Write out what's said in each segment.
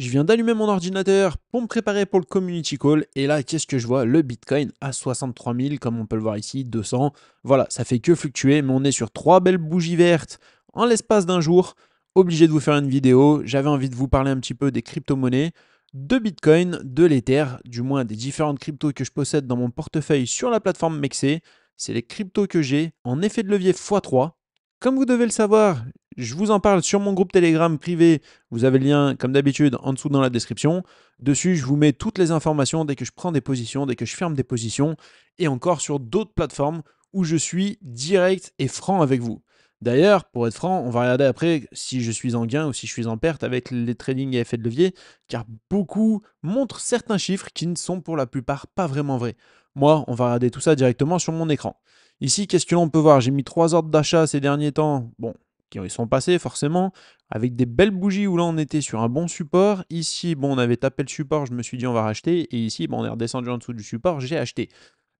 Je viens d'allumer mon ordinateur pour me préparer pour le community call et là, qu'est-ce que je vois? Le Bitcoin à 63 000, comme on peut le voir ici, 200. Voilà, ça fait que fluctuer, mais on est sur trois belles bougies vertes en l'espace d'un jour. Obligé de vous faire une vidéo. J'avais envie de vous parler un petit peu des crypto-monnaies, de Bitcoin, de l'Ether, du moins des différentes cryptos que je possède dans mon portefeuille sur la plateforme Mexer. C'est les cryptos que j'ai en effet de levier x3. Comme vous devez le savoir, je vous en parle sur mon groupe Telegram privé. Vous avez le lien, comme d'habitude, en dessous dans la description. Dessus, je vous mets toutes les informations dès que je prends des positions, dès que je ferme des positions, et encore sur d'autres plateformes où je suis direct et franc avec vous. D'ailleurs, pour être franc, on va regarder après si je suis en gain ou si je suis en perte avec les trading et effets de levier, car beaucoup montrent certains chiffres qui ne sont pour la plupart pas vraiment vrais. Moi, on va regarder tout ça directement sur mon écran. Ici, qu'est-ce que l'on peut voir? J'ai mis 3 ordres d'achat ces derniers temps. Bon, qui sont passés forcément, avec des belles bougies où là on était sur un bon support. Ici, bon, on avait tapé le support, je me suis dit on va racheter. Et ici, bon, on est redescendu en dessous du support, j'ai acheté.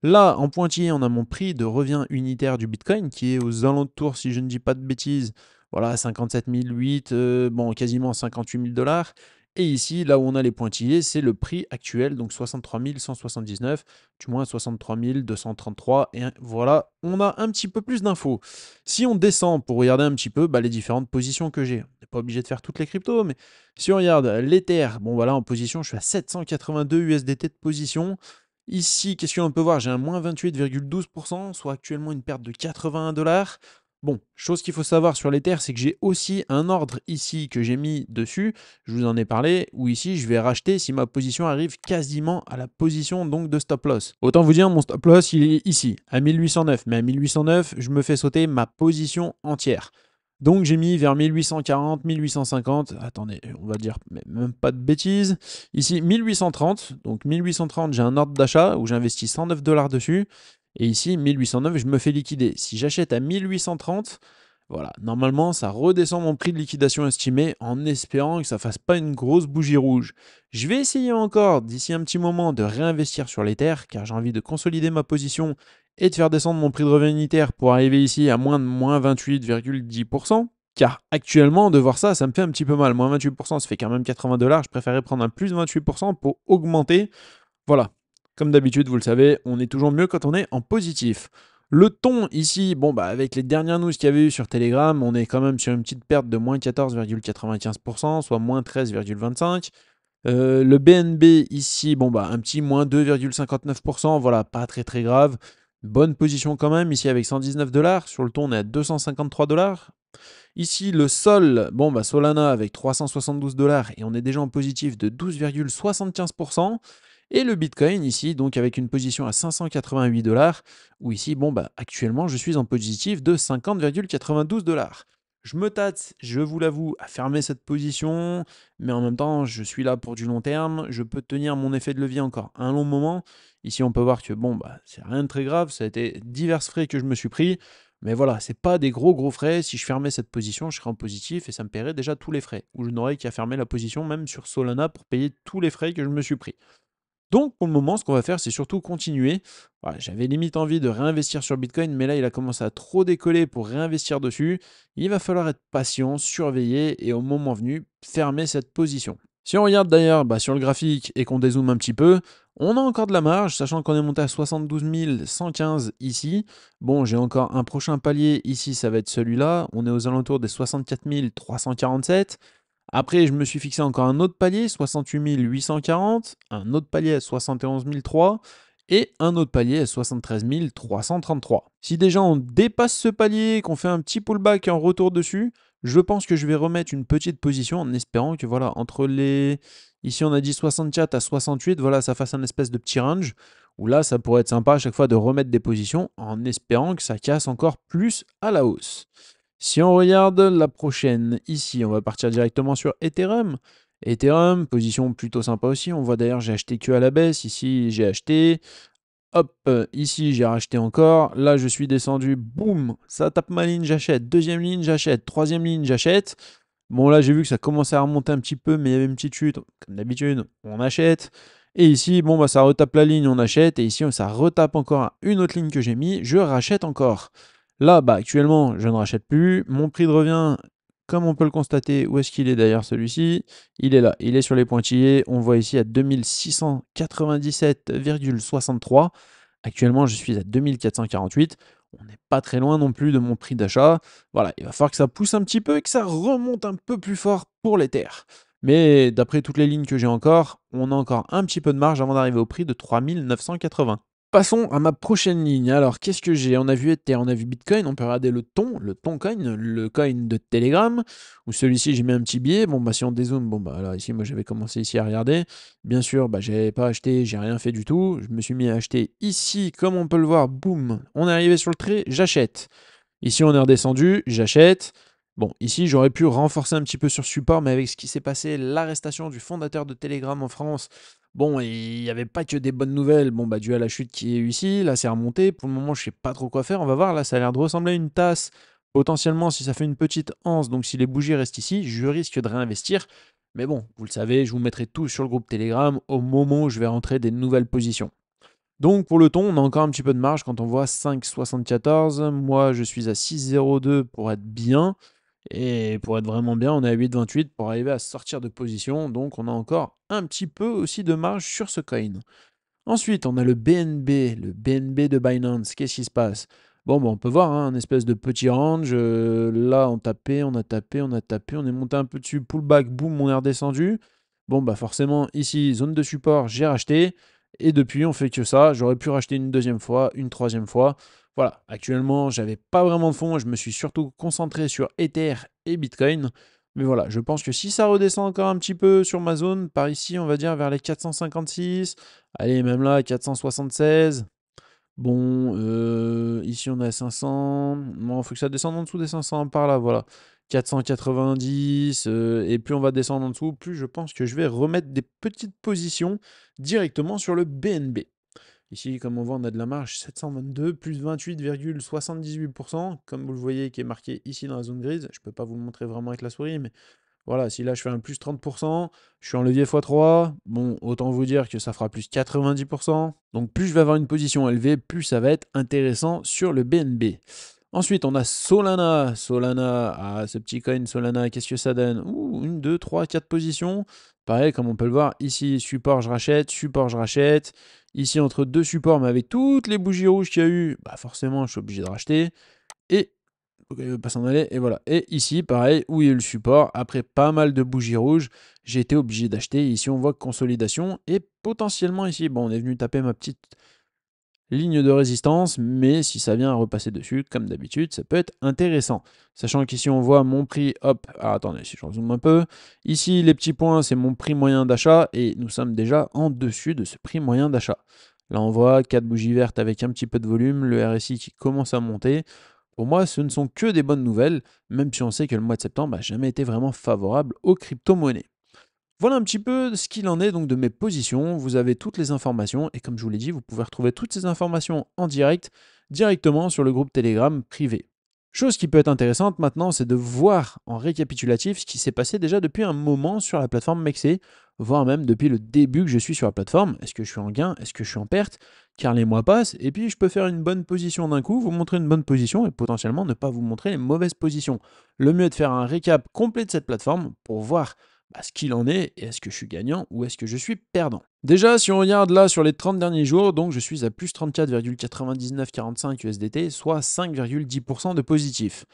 Là, en pointillé, on a mon prix de revient unitaire du Bitcoin qui est aux alentours, si je ne dis pas de bêtises, voilà, 57 008, bon, quasiment 58 000 dollars. Et ici, là où on a les pointillés, c'est le prix actuel, donc 63 179, du moins 63 233. Et voilà, on a un petit peu plus d'infos. Si on descend pour regarder un petit peu les différentes positions que j'ai, on n'est pas obligé de faire toutes les cryptos, mais si on regarde l'Ether, bon voilà, en position, je suis à 782 USDT de position. Ici, qu'est-ce qu'on peut voir? J'ai un moins 28,12%, soit actuellement une perte de 81 dollars. Bon, chose qu'il faut savoir sur l'Ether, c'est que j'ai aussi un ordre ici que j'ai mis dessus, je vous en ai parlé, où ici je vais racheter si ma position arrive quasiment à la position donc de stop loss. Autant vous dire, mon stop loss il est ici, à 1809, mais à 1809, je me fais sauter ma position entière. Donc j'ai mis vers 1840, 1850, attendez, on va dire même pas de bêtises, ici 1830, donc 1830 j'ai un ordre d'achat où j'investis 109 dollars dessus, et ici 1809 je me fais liquider. Si j'achète à 1830, voilà, normalement ça redescend mon prix de liquidation estimé en espérant que ça fasse pas une grosse bougie rouge. Je vais essayer encore d'ici un petit moment de réinvestir sur l'Ether car j'ai envie de consolider ma position et de faire descendre mon prix de revient unitaire pour arriver ici à moins de moins 28,10%. Car actuellement, de voir ça, ça me fait un petit peu mal. Moins 28%, ça fait quand même 80 dollars. Je préférais prendre un plus 28% pour augmenter. Voilà. Comme d'habitude, vous le savez, on est toujours mieux quand on est en positif. Le ton ici, bon avec les dernières news qu'il y avait eu sur Telegram, on est quand même sur une petite perte de moins 14,95%, soit moins 13,25%. Le BNB ici, bon un petit moins 2,59%, voilà, pas très très grave. Bonne position quand même, ici avec 119 dollars. Sur le ton, on est à 253 dollars. Ici, le Sol, bon Solana avec 372 dollars et on est déjà en positif de 12,75%. Et le Bitcoin ici, donc avec une position à 588 dollars, où ici, bon actuellement, je suis en positif de 50,92 dollars. Je me tâte, je vous l'avoue, à fermer cette position, mais en même temps, je suis là pour du long terme. Je peux tenir mon effet de levier encore un long moment. Ici, on peut voir que bon, c'est rien de très grave. Ça a été divers frais que je me suis pris. Mais voilà, c'est pas des gros frais. Si je fermais cette position, je serais en positif et ça me paierait déjà tous les frais. Ou je n'aurais qu'à fermer la position même sur Solana pour payer tous les frais que je me suis pris. Donc pour le moment, ce qu'on va faire, c'est surtout continuer. Voilà, j'avais limite envie de réinvestir sur Bitcoin, mais là, il a commencé à trop décoller pour réinvestir dessus. Il va falloir être patient, surveiller et au moment venu, fermer cette position. Si on regarde d'ailleurs sur le graphique et qu'on dézoome un petit peu, on a encore de la marge, sachant qu'on est monté à 72 115 ici. Bon, j'ai encore un prochain palier ici, ça va être celui-là. On est aux alentours des 64 347. Après, je me suis fixé encore un autre palier, 68 840, un autre palier à 71 003 et un autre palier à 73 333. Si déjà on dépasse ce palier, qu'on fait un petit pullback et un retour dessus, je pense que je vais remettre une petite position en espérant que voilà, entre les... Ici on a dit 64 à 68, voilà, ça fasse un espèce de petit range, où là ça pourrait être sympa à chaque fois de remettre des positions en espérant que ça casse encore plus à la hausse. Si on regarde la prochaine, ici, on va partir directement sur Ethereum. Ethereum, position plutôt sympa aussi. On voit d'ailleurs, j'ai acheté que à la baisse. Ici, j'ai acheté. Hop, ici, j'ai racheté encore. Là, je suis descendu. Boum, ça tape ma ligne, j'achète. Deuxième ligne, j'achète. Troisième ligne, j'achète. Bon, là, j'ai vu que ça commençait à remonter un petit peu, mais il y avait une petite chute. Comme d'habitude, on achète. Et ici, bon, ça retape la ligne, on achète. Et ici, ça retape encore une autre ligne que j'ai mis. Je rachète encore. Là, actuellement, je ne rachète plus. Mon prix de revient, comme on peut le constater, où est-ce qu'il est d'ailleurs celui-ci? Il est là, il est sur les pointillés. On voit ici à 2697,63. Actuellement, je suis à 2448. On n'est pas très loin non plus de mon prix d'achat. Voilà, il va falloir que ça pousse un petit peu et que ça remonte un peu plus fort pour l'Ether. Mais d'après toutes les lignes que j'ai encore, on a encore un petit peu de marge avant d'arriver au prix de 3980. Passons à ma prochaine ligne. Alors, qu'est-ce que j'ai? On a vu Ether, on a vu Bitcoin, on peut regarder le ton coin, le coin de Telegram, où celui-ci, j'ai mis un petit billet. Bon, bah, si on dézoome, bon, bah, là, ici, moi, j'avais commencé ici à regarder. Bien sûr, bah, j'avais pas acheté, j'ai rien fait du tout. Je me suis mis à acheter ici, comme on peut le voir, boum, on est arrivé sur le trait, j'achète. Ici, on est redescendu, j'achète. Bon, ici, j'aurais pu renforcer un petit peu sur support, mais avec ce qui s'est passé, l'arrestation du fondateur de Telegram en France, bon, il n'y avait pas que des bonnes nouvelles. Bon, bah, dû à la chute qui est eu ici, là, c'est remonté. Pour le moment, je sais pas trop quoi faire. On va voir, là, ça a l'air de ressembler à une tasse. Potentiellement, si ça fait une petite anse, donc si les bougies restent ici, je risque de réinvestir. Mais bon, vous le savez, je vous mettrai tout sur le groupe Telegram au moment où je vais rentrer des nouvelles positions. Donc pour le ton, on a encore un petit peu de marge quand on voit 5,74. Moi, je suis à 6,02 pour être bien. Et pour être vraiment bien, on est à 8,28 pour arriver à sortir de position. Donc on a encore un petit peu aussi de marge sur ce coin. Ensuite, on a le BNB de Binance. Qu'est-ce qui se passe? Bon, bah, on peut voir hein, un espèce de petit range. Là, on tapait, on a tapé, on a tapé, on est monté un peu dessus, pullback, boum, on est redescendu. Bon, bah forcément, ici, zone de support, j'ai racheté. Et depuis, on fait que ça. J'aurais pu racheter une deuxième fois, une troisième fois. Voilà, actuellement, j'avais pas vraiment de fonds. Je me suis surtout concentré sur Ether et Bitcoin. Mais voilà, je pense que si ça redescend encore un petit peu sur ma zone, par ici, on va dire vers les 456, allez, même là, 476. Bon, ici on est à 500. Bon, il faut que ça descende en dessous des 500 par là, voilà. 490. Et plus on va descendre en dessous, plus je pense que je vais remettre des petites positions directement sur le BNB. Ici, comme on voit, on a de la marge 722, plus 28,78%, comme vous le voyez, qui est marqué ici dans la zone grise. Je ne peux pas vous le montrer vraiment avec la souris, mais voilà, si là je fais un plus 30%, je suis en levier x3, bon, autant vous dire que ça fera plus 90%. Donc plus je vais avoir une position élevée, plus ça va être intéressant sur le BNB. Ensuite, on a Solana. Solana, ce petit coin Solana, qu'est-ce que ça donne? Ouh, une, deux, trois, quatre positions. Pareil, comme on peut le voir, ici, support, je rachète, support, je rachète. Ici, entre deux supports, mais avec toutes les bougies rouges qu'il y a eu, bah forcément, je suis obligé de racheter. Et donc elle veut pas s'en aller, et voilà. Et ici, pareil, où il y a eu le support, après pas mal de bougies rouges, j'ai été obligé d'acheter. Ici, on voit consolidation, et potentiellement ici, bon, on est venu taper ma petite ligne de résistance, mais si ça vient à repasser dessus, comme d'habitude, ça peut être intéressant. Sachant qu'ici, on voit mon prix, hop, alors attendez, si je rezoome un peu, ici, les petits points, c'est mon prix moyen d'achat, et nous sommes déjà en dessus de ce prix moyen d'achat. Là, on voit 4 bougies vertes avec un petit peu de volume, le RSI qui commence à monter. Pour moi, ce ne sont que des bonnes nouvelles, même si on sait que le mois de septembre n'a jamais été vraiment favorable aux crypto-monnaies. Voilà un petit peu ce qu'il en est donc de mes positions. Vous avez toutes les informations et comme je vous l'ai dit, vous pouvez retrouver toutes ces informations en direct directement sur le groupe Telegram privé. Chose qui peut être intéressante maintenant, c'est de voir en récapitulatif ce qui s'est passé déjà depuis un moment sur la plateforme Mexer, voire même depuis le début que je suis sur la plateforme. Est-ce que je suis en gain? Est-ce que je suis en perte? Car les mois passent et puis je peux faire une bonne position d'un coup, vous montrer une bonne position et potentiellement ne pas vous montrer les mauvaises positions. Le mieux est de faire un récap complet de cette plateforme pour voir ce qu'il en est et est-ce que je suis gagnant ou est-ce que je suis perdant. Déjà, si on regarde là sur les 30 derniers jours, donc je suis à plus 34,9945 USDT, soit 5,10% de positif.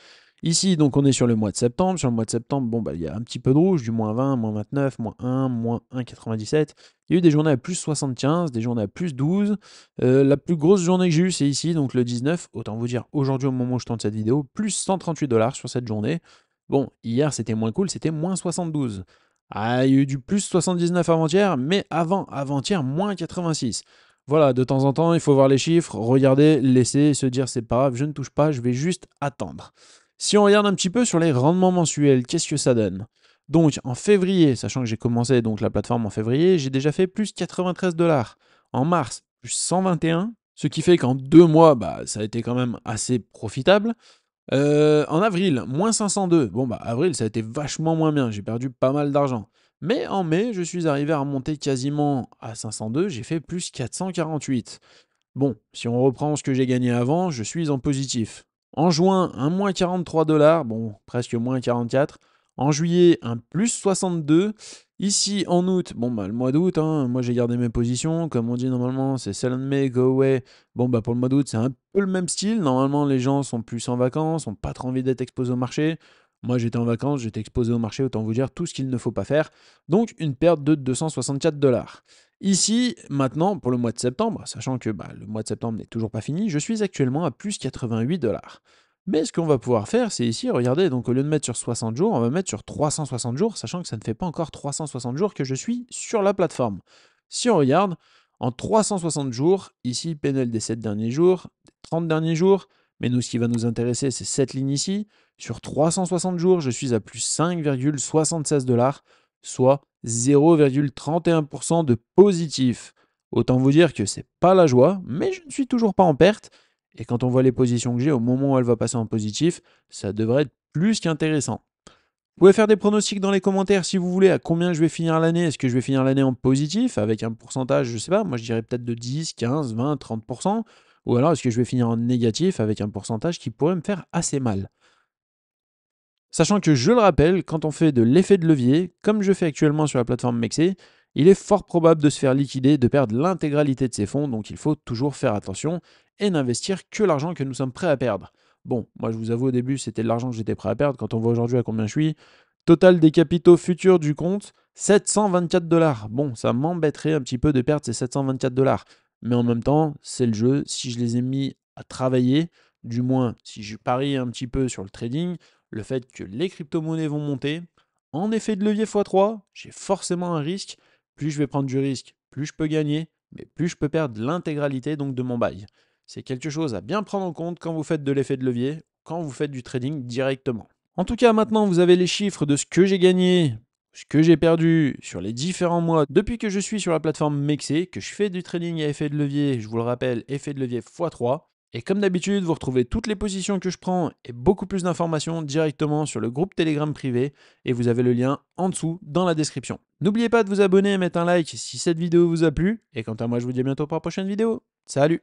Ici, donc on est sur le mois de septembre. Sur le mois de septembre, bon, il y a un petit peu de rouge, du moins 20, moins 29, moins 1, moins 1,97. Il y a eu des journées à plus 75, des journées à plus 12. La plus grosse journée que j'ai eue, c'est ici, donc le 19. Autant vous dire, aujourd'hui, au moment où je tourne cette vidéo, plus 138 dollars sur cette journée. Bon, hier, c'était moins cool, c'était moins 72. Ah, il y a eu du plus 79 avant-hier, mais avant-hier, moins 86. Voilà, de temps en temps, il faut voir les chiffres, regarder, laisser, se dire c'est pas grave, je ne touche pas, je vais juste attendre. Si on regarde un petit peu sur les rendements mensuels, qu'est-ce que ça donne? Donc en février, sachant que j'ai commencé donc la plateforme en février, j'ai déjà fait plus 93 dollars. En mars, plus 121, ce qui fait qu'en 2 mois, ça a été quand même assez profitable. En avril, moins 502. Bon, avril, ça a été vachement moins bien. J'ai perdu pas mal d'argent. Mais en mai, je suis arrivé à remonter quasiment à 502. J'ai fait plus 448. Bon, si on reprend ce que j'ai gagné avant, je suis en positif. En juin, un moins 43 $, bon, presque moins 44. En juillet, un plus 62. Ici, en août, bon, bah, le mois d'août, hein, moi j'ai gardé mes positions. Comme on dit normalement, c'est sell and May, go away. Bon, bah, pour le mois d'août, c'est un peu le même style. Normalement, les gens sont plus en vacances, n'ont pas trop envie d'être exposés au marché. Moi, j'étais en vacances, j'étais exposé au marché, autant vous dire tout ce qu'il ne faut pas faire. Donc, une perte de 264 $. Ici, maintenant, pour le mois de septembre, sachant que bah, le mois de septembre n'est toujours pas fini, je suis actuellement à plus 88 $. Mais ce qu'on va pouvoir faire, c'est ici, regardez, donc au lieu de mettre sur 60 jours, on va mettre sur 360 jours, sachant que ça ne fait pas encore 360 jours que je suis sur la plateforme. Si on regarde, en 360 jours, ici, PNL des 7 derniers jours, des 30 derniers jours, mais nous, ce qui va nous intéresser, c'est cette ligne ici. Sur 360 jours, je suis à plus 5,76 $, soit 0,31% de positif. Autant vous dire que c'est pas la joie, mais je ne suis toujours pas en perte. Et quand on voit les positions que j'ai au moment où elle va passer en positif, ça devrait être plus qu'intéressant. Vous pouvez faire des pronostics dans les commentaires si vous voulez à combien je vais finir l'année. Est-ce que je vais finir l'année en positif avec un pourcentage, je sais pas, moi je dirais peut-être de 10, 15, 20, 30%. Ou alors est-ce que je vais finir en négatif avec un pourcentage qui pourrait me faire assez mal. Sachant que, je le rappelle, quand on fait de l'effet de levier, comme je fais actuellement sur la plateforme Mexé, il est fort probable de se faire liquider, de perdre l'intégralité de ses fonds, donc il faut toujours faire attention et n'investir que l'argent que nous sommes prêts à perdre. Bon, moi je vous avoue au début c'était de l'argent que j'étais prêt à perdre, quand on voit aujourd'hui à combien je suis, total des capitaux futurs du compte, 724 $. Bon, ça m'embêterait un petit peu de perdre ces 724 $, mais en même temps, c'est le jeu, si je les ai mis à travailler, du moins si je parie un petit peu sur le trading, le fait que les crypto-monnaies vont monter, en effet de levier x3, j'ai forcément un risque. Plus je vais prendre du risque, plus je peux gagner, mais plus je peux perdre l'intégralité donc de mon bail. C'est quelque chose à bien prendre en compte quand vous faites de l'effet de levier, quand vous faites du trading directement. En tout cas, maintenant, vous avez les chiffres de ce que j'ai gagné, ce que j'ai perdu sur les différents mois depuis que je suis sur la plateforme Mexé, que je fais du trading à effet de levier, je vous le rappelle, effet de levier x3. Et comme d'habitude, vous retrouvez toutes les positions que je prends et beaucoup plus d'informations directement sur le groupe Telegram privé et vous avez le lien en dessous dans la description. N'oubliez pas de vous abonner et mettre un like si cette vidéo vous a plu. Et quant à moi, je vous dis à bientôt pour la prochaine vidéo. Salut!